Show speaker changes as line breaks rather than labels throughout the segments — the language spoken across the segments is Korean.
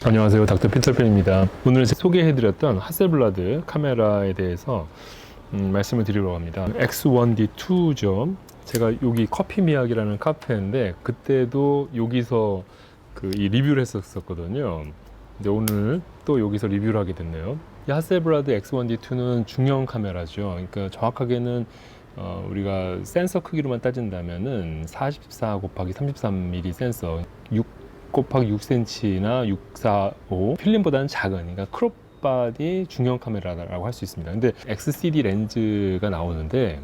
안녕하세요, 닥터 피터팬입니다. 오늘 소개해드렸던 하셀블라드 카메라에 대해서 말씀을 드리려고 합니다. X1D2죠. 제가 여기 커피 미학이라는 카페인데 그때도 여기서 이 리뷰를 했었거든요. 근데 오늘 또 여기서 리뷰를 하게 됐네요. 이 하셀블라드 X1D2는 중형 카메라죠. 그러니까 정확하게는 우리가 센서 크기로만 따진다면은 44 곱하기 33mm 센서, 6 곱하기 6cm나 645 필름보다는 작은, 그러니까 크롭 바디 중형 카메라라고 할 수 있습니다. 근데 XCD 렌즈가 나오는데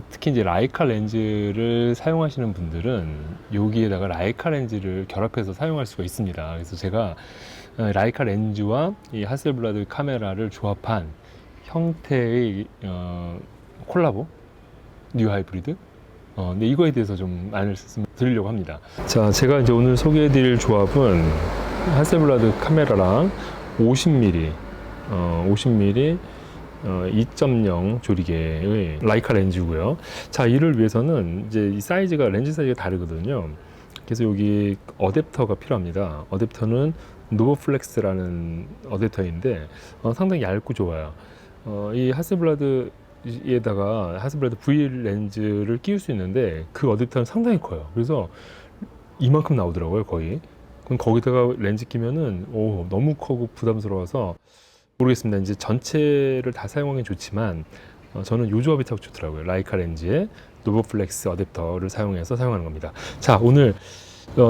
특히 이제 라이카 렌즈를 사용하시는 분들은 여기에다가 라이카 렌즈를 결합해서 사용할 수가 있습니다. 그래서 제가 라이카 렌즈와 이 하셀블라드 카메라를 조합한 형태의 콜라보 뉴 하이브리드. 근데 이거에 대해서 좀 말씀을 드리려고 합니다. 자, 제가 이제 오늘 소개해드릴 조합은 하셀블라드 카메라랑 50mm, 2.0 조리개의 라이카 렌즈고요. 자, 이를 위해서는 이제 이 사이즈가, 렌즈 사이즈가 다르거든요. 그래서 여기 어댑터가 필요합니다. 어댑터는 노버플렉스라는 어댑터인데 상당히 얇고 좋아요. 이 하셀블라드 에다가 하셀블라드 V 렌즈를 끼울 수 있는데 그 어댑터는 상당히 커요. 그래서 이만큼 나오더라고요, 거의. 그럼 거기다가 렌즈 끼면은 너무 크고 부담스러워서 모르겠습니다. 이제 전체를 다 사용하기 좋지만 저는 요 조합이 딱 좋더라고요. 라이카 렌즈에 노버플렉스 어댑터를 사용해서 사용하는 겁니다. 자, 오늘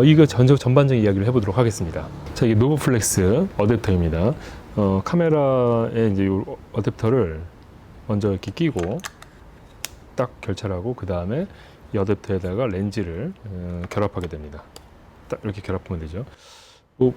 이거 전반적인 이야기를 해보도록 하겠습니다. 자, 이게 노버플렉스 어댑터입니다. 카메라에 이제 요 어댑터를 먼저 이렇게 끼고 딱 결착하고 그 다음에 이 어댑터에다가 렌즈를 결합하게 됩니다. 딱 이렇게 결합하면 되죠.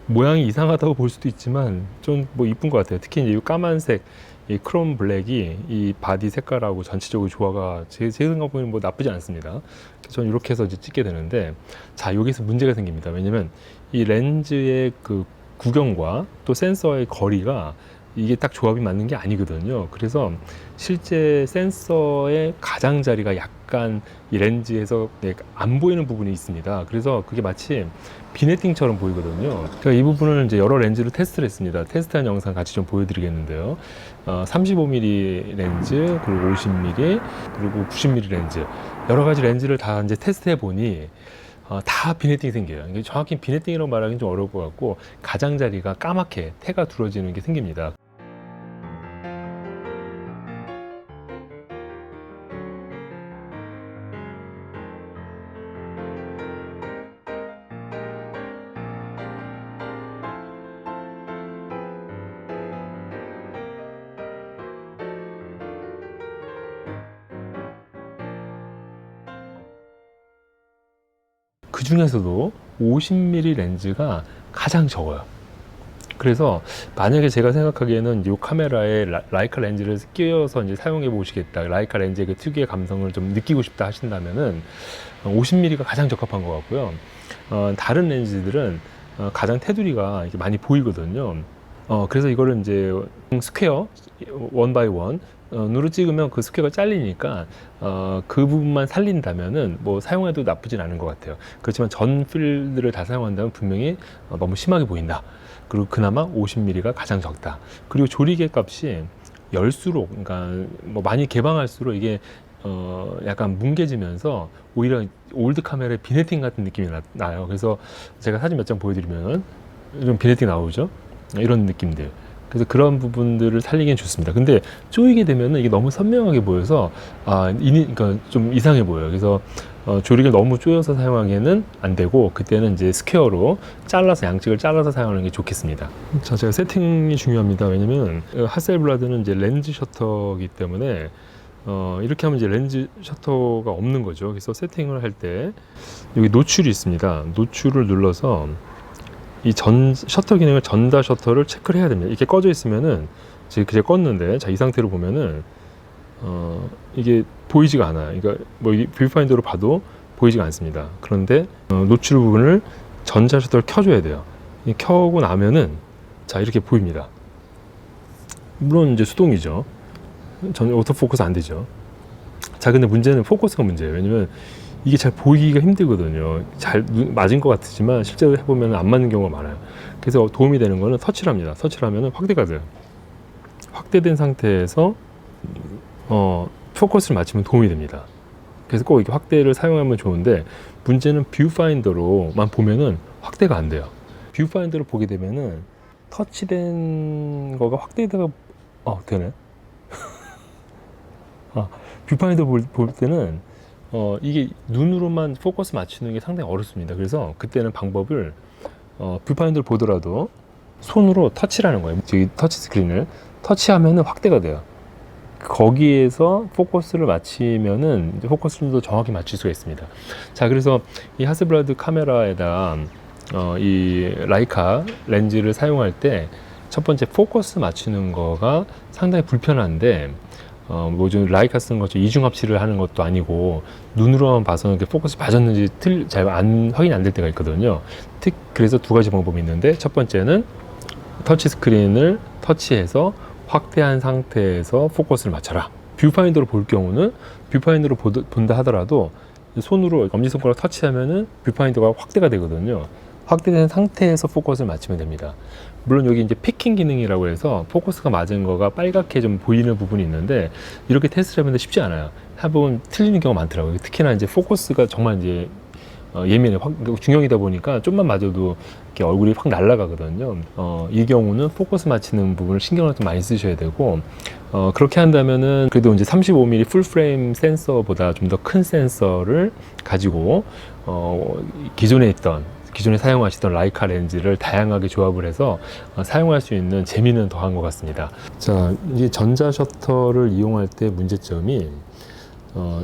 모양이 이상하다고 볼 수도 있지만 좀 이쁜 것 같아요. 특히 이제 이 까만색, 이 크롬 블랙이 이 바디 색깔하고 전체적으로 조화가 제 생각 보면 나쁘지 않습니다. 저는 이렇게 해서 이제 찍게 되는데, 자, 여기서 문제가 생깁니다. 왜냐면 이 렌즈의 그 구경과 또 센서의 거리가 이게 딱 조합이 맞는 게 아니거든요. 그래서 실제 센서의 가장자리가 약간 이 렌즈에서 안 보이는 부분이 있습니다. 그래서 그게 마치 비네팅처럼 보이거든요. 제가 이 부분을 이제 여러 렌즈를 테스트를 했습니다. 테스트한 영상 같이 좀 보여드리겠는데요. 35mm 렌즈, 그리고 50mm, 그리고 90mm 렌즈, 여러 가지 렌즈를 다 이제 테스트해 보니 다 비네팅이 생겨요. 이게 정확히 비네팅이라고 말하기는 좀 어려울 것 같고, 가장자리가 까맣게 태가 두러지는 게 생깁니다. 그 중에서도 50mm 렌즈가 가장 적어요. 그래서 만약에 제가 생각하기에는 이 카메라에 라이카 렌즈를 끼워서 이제 사용해 보시겠다, 라이카 렌즈의 그 특유의 감성을 좀 느끼고 싶다 하신다면은 50mm가 가장 적합한 것 같고요. 다른 렌즈들은 가장 테두리가 이렇게 많이 보이거든요. 그래서 이거를 이제 스퀘어 원 바이 원 으로 찍으면 그 스퀘어가 잘리니까 그 부분만 살린다면은 사용해도 나쁘진 않은 것 같아요. 그렇지만 전 필드를 다 사용한다면 분명히 너무 심하게 보인다. 그리고 그나마 50mm가 가장 적다. 그리고 조리개 값이 열수록, 그러니까 많이 개방할수록 이게 약간 뭉개지면서 오히려 올드 카메라의 비네팅 같은 느낌이 나요. 그래서 제가 사진 몇 장 보여드리면 좀 비네팅 나오죠. 이런 느낌들. 그래서 그런 부분들을 살리기엔 좋습니다. 근데 조이게 되면은 이게 너무 선명하게 보여서 그러니까 좀 이상해 보여요. 그래서 조리개를 너무 조여서 사용하기에는 안 되고, 그때는 이제 스퀘어로 잘라서, 양측을 잘라서 사용하는 게 좋겠습니다. 자, 제가 세팅이 중요합니다. 왜냐면 하셀블라드는 이제 렌즈 셔터이기 때문에 이렇게 하면 이제 렌즈 셔터가 없는 거죠. 그래서 세팅을 할 때 여기 노출이 있습니다. 노출을 눌러서 이 셔터 기능을 전다 셔터를 체크를 해야 됩니다. 이렇게 꺼져 있으면은, 지금 그제 껐는데, 자, 이 상태로 보면은 이게 보이지가 않아요. 그러니까 뷰파인더로 봐도 보이지가 않습니다. 그런데 노출 부분을 전자 셔터를 켜줘야 돼요. 켜고 나면은, 자, 이렇게 보입니다. 물론 이제 수동이죠. 오토포커스 안 되죠. 자, 근데 문제는 포커스가 문제예요. 왜냐면 이게 잘 보이기가 힘들거든요. 잘 맞은 것 같지만 실제로 해보면 안 맞는 경우가 많아요. 그래서 도움이 되는 거는 터치를 합니다. 터치를 하면 확대가 돼요. 확대된 상태에서 포커스를 맞추면 도움이 됩니다. 그래서 꼭 이렇게 확대를 사용하면 좋은데, 문제는 뷰파인더로만 보면은 확대가 안 돼요. 뷰파인더로 보게 되면은 터치된 거가 확대가 되네. 뷰파인더 볼 때는 이게 눈으로만 포커스 맞추는 게 상당히 어렵습니다. 그래서 그때는 방법을 뷰파인더를 보더라도 손으로 터치를 하는 거예요. 저기 터치 스크린을 터치하면은 확대가 돼요. 거기에서 포커스를 맞추면은 이제 포커스를 좀 더 정확히 맞출 수가 있습니다. 자, 그래서 이 하스블라드 카메라에다 이 라이카 렌즈를 사용할 때 첫 번째 포커스 맞추는 거가 상당히 불편한데, 좀 라이카 쓰는 것처럼 이중 합치를 하는 것도 아니고 눈으로만 봐서는 포커스 맞았는지 잘 확인이 안 될 때가 있거든요. 그래서 두 가지 방법이 있는데, 첫 번째는 터치 스크린을 터치해서 확대한 상태에서 포커스를 맞춰라. 뷰파인더로 볼 경우는 뷰파인더로 본다 하더라도 손으로 엄지손가락 터치하면은 뷰파인더가 확대가 되거든요. 확대된 상태에서 포커스를 맞추면 됩니다. 물론 여기 이제 피킹 기능이라고 해서 포커스가 맞은 거가 빨갛게 좀 보이는 부분이 있는데, 이렇게 테스트를 해보는데 쉽지 않아요. 해보면 틀리는 경우가 많더라고요. 특히나 이제 포커스가 정말 이제 예민해. 중형이다 보니까 좀만 맞아도 이렇게 얼굴이 확 날아가거든요. 이 경우는 포커스 맞추는 부분을 신경을 좀 많이 쓰셔야 되고, 그렇게 한다면은 그래도 이제 35mm 풀 프레임 센서보다 좀 더 큰 센서를 가지고 기존에 사용하시던 라이카 렌즈를 다양하게 조합을 해서 사용할 수 있는 재미는 더한 것 같습니다. 자, 이제 전자 셔터를 이용할 때 문제점이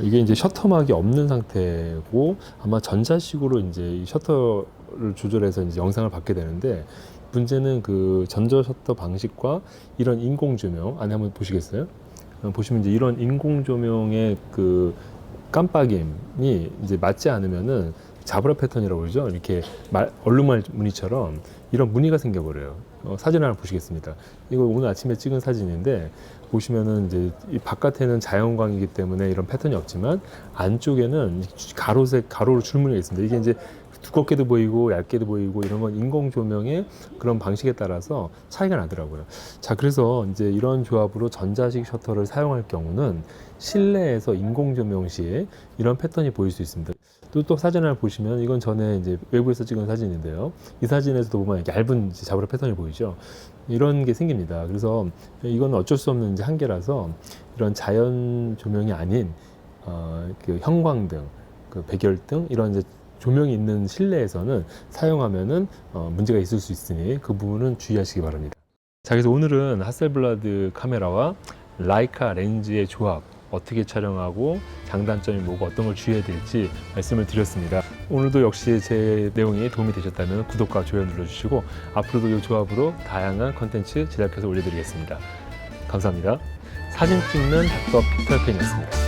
이게 이제 셔터막이 없는 상태고, 아마 전자식으로 이제 이 셔터를 조절해서 이제 영상을 받게 되는데, 문제는 그 전자 셔터 방식과 이런 인공 조명 안에 한번 보시겠어요? 보시면 이제 이런 인공 조명의 그 깜빡임이 이제 맞지 않으면은 자브라 패턴이라고 그러죠. 이렇게 얼룩말 무늬처럼 이런 무늬가 생겨버려요. 사진 하나 보시겠습니다. 이거 오늘 아침에 찍은 사진인데, 보시면은 이제 이 바깥에는 자연광이기 때문에 이런 패턴이 없지만 안쪽에는 가로로 줄무늬가 있습니다. 이게 이제 두껍게도 보이고 얇게도 보이고 이런 건 인공 조명의 그런 방식에 따라서 차이가 나더라고요. 자, 그래서 이제 이런 조합으로 전자식 셔터를 사용할 경우는 실내에서 인공 조명 시에 이런 패턴이 보일 수 있습니다. 또 사진을 보시면, 이건 전에 이제 외부에서 찍은 사진인데요. 이 사진에서도 보면 얇은 자브라 패턴이 보이죠. 이런 게 생깁니다. 그래서 이건 어쩔 수 없는 이제 한계라서, 이런 자연 조명이 아닌 그 형광등, 그 백열등 이런 이제 조명이 있는 실내에서는 사용하면은 문제가 있을 수 있으니 그 부분은 주의하시기 바랍니다. 자, 그래서 오늘은 하셀블라드 카메라와 라이카 렌즈의 조합, 어떻게 촬영하고 장단점이 뭐고 어떤 걸 주의해야 될지 말씀을 드렸습니다. 오늘도 역시 제 내용이 도움이 되셨다면 구독과 좋아요 눌러주시고, 앞으로도 이 조합으로 다양한 컨텐츠 제작해서 올려드리겠습니다. 감사합니다. 사진 찍는 닥터 피터팬이었습니다.